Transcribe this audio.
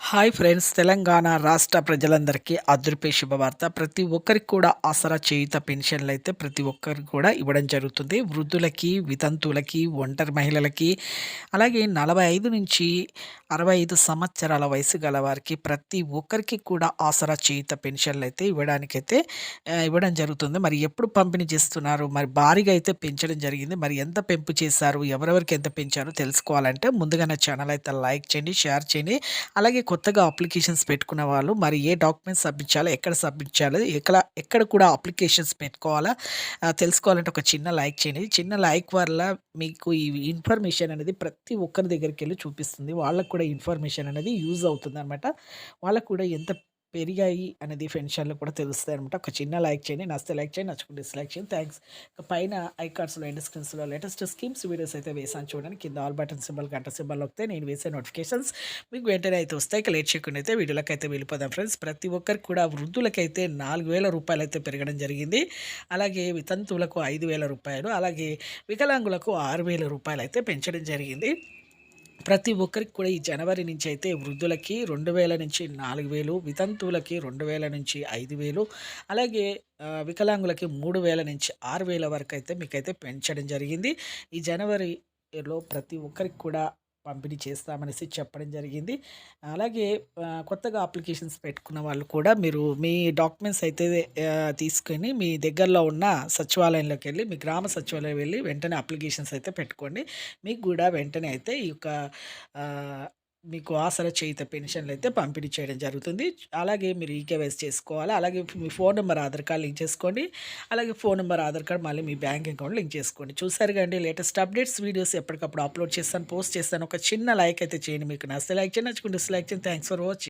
Hi friends! Telangana రాష్ట్ర ప్రజలందరికీ అదృపే శుభవార్త. ప్రతి ఒక్కరికి కూడా ఆసరా చేయూత పెన్షన్‌లయితే ప్రతి ఒక్కరికి కూడా ఇవ్వడం జరుగుతుంది. వృద్ధులకి, వితంతువులకి, ఒంటరి మహిళలకి, అలాగే 45-65 సంవత్సరాల వయసు గల వారికి ప్రతి ఒక్కరికి కూడా ఆసరా చేయూత పెన్షన్‌లయితే ఇవ్వడం జరుగుతుంది. మరి ఎప్పుడు పంపిణీ చేస్తున్నారు? మరి భారీగా అయితే పెంచడం జరిగింది. మరి ఎంత పెంపు చేశారు? ఎవరెవరికి ఎంత పెంచారో తెలుసుకోవాలంటే ముందుగా నా ఛానల్ అయితే లైక్ చేయండి, షేర్ చేయండి. అలాగే కొత్తగా అప్లికేషన్స్ పెట్టుకున్న వాళ్ళు మరి ఏ డాక్యుమెంట్స్ సబ్మిట్ చేయాలో, ఎక్కడ సబ్మిట్ చేయాలో, ఎక్కడ కూడా అప్లికేషన్స్ పెట్టుకోవాలా తెలుసుకోవాలంటే ఒక చిన్న లైక్ చేయండి. చిన్న లైక్ వల్ల మీకు ఈ ఇన్ఫర్మేషన్ అనేది ప్రతి ఒక్కరి దగ్గరికెళ్ళి చూపిస్తుంది. వాళ్ళకి కూడా ఇన్ఫర్మేషన్ అనేది యూజ్ అవుతుందనమాట. వాళ్ళకి కూడా ఎంత పెరిగాయి అనేది పెన్షన్‌లు కూడా తెలుస్తాయనమాట. ఒక చిన్న లైక్ చేయండి. నచ్చితే లైక్ చేయండి, నచ్చకుంటే డిస్‌లైక్ చేయండి. థాంక్స్. పైన ఐకార్డ్స్‌లో, ఎండ్ స్క్రీన్స్‌లో లేటెస్ట్ స్కీమ్స్ వీడియోస్ అయితే వేసాను చూడండి. కింద ఆల్ బటన్ సింబల్, గంట సింబల్ నొక్కితే నేను వేసే నోటిఫికేషన్స్ మీకు వెంటనే అయితే వస్తాయి. ఇక లేట్ చేయకుండా అయితే వీడియోలకైతే వెళ్ళిపోదాం ఫ్రెండ్స్. ప్రతి ఒక్కరికి కూడా వృద్ధులకైతే రూ. 4,000 అయితే పెరగడం జరిగింది. అలాగే వితంతువులకు రూ. 5,000, అలాగే వికలాంగులకు రూ. 6,000 అయితే పెంచడం జరిగింది. ప్రతి ఒక్కరికి కూడా ఈ జనవరి నుంచి అయితే వృద్ధులకి 2,000 నుంచి 4,000, వితంతువులకి 2,000 నుంచి 5,000, అలాగే వికలాంగులకి 3,000 నుంచి 6,000 వరకు అయితే మీకైతే పెంచడం జరిగింది. ఈ జనవరిలో ప్రతి ఒక్కరికి కూడా పంపిణీ చేస్తామనేసి చెప్పడం జరిగింది. అలాగే కొత్తగా అప్లికేషన్స్ పెట్టుకున్న వాళ్ళు కూడా మీరు మీ డాక్యుమెంట్స్ అయితే తీసుకొని మీ దగ్గరలో ఉన్న సచివాలయంలోకెళ్ళి, మీ గ్రామ సచివాలయం వెళ్ళి వెంటనే అప్లికేషన్స్ అయితే పెట్టుకోండి. మీకు గూడా వెంటనే అయితే ఈ యొక్క ఆహ్, మీకు ఆసరా చేయూత పెన్షన్‌లయితే పంపిణీ చేయడం జరుగుతుంది. అలాగే మీరు ఈకేవైసీ చేసుకోవాలి. అలాగే మీ phone number, Aadhaar card link చేసుకోండి. అలాగే ఫోన్ నంబర్, ఆధార్ కార్డ్ మళ్ళీ మీ బ్యాంక్ అకౌంట్ లింక్ చేసుకోండి. చూసారు కదండీ లేటెస్ట్ అప్డేట్స్ వీడియోస్ ఎప్పటికప్పుడు అప్లోడ్ చేస్తాను, పోస్ట్ చేస్తాను. ఒక చిన్న లైక్ అయితే చేయండి. మీకు నచ్చితే లైక్ చేయండి, నచ్చకుంటే డిస్‌లైక్ చేయండి. Thanks for watching.